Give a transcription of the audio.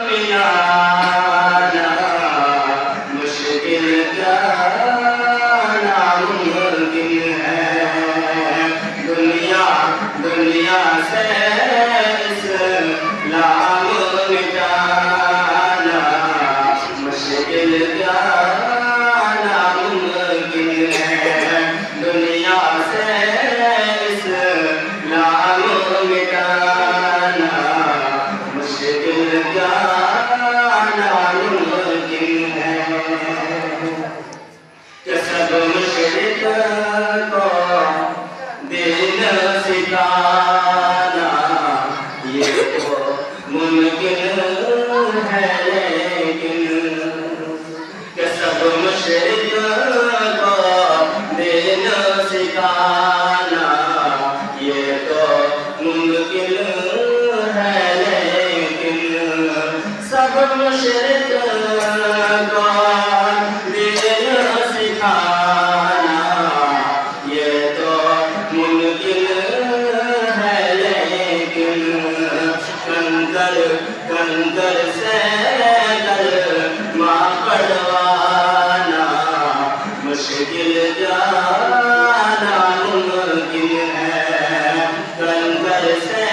मिलाना मुश्किल क्या नामुमकिन है। दुनिया दुनिया से इस्लाम मिटाना मुश्किल क्या नामुमकिन है। दुनिया से इस्लाम मिटाना मुश्किल क्या नामुमकिन है। कि सब मुशरिक को दीन सिखाना ये तो मुमकिन है, लेकिन कि सब मुशरिक को दीन सिखाना ये तो मुमकिन है, लेकिन सब मुशरिक को दीन सिखाना ये तो मुमकिन है, लेकिन कंकर कंकर से कलमा पढ़वाना मुश्किल जाना मुमकिन है। कंकर से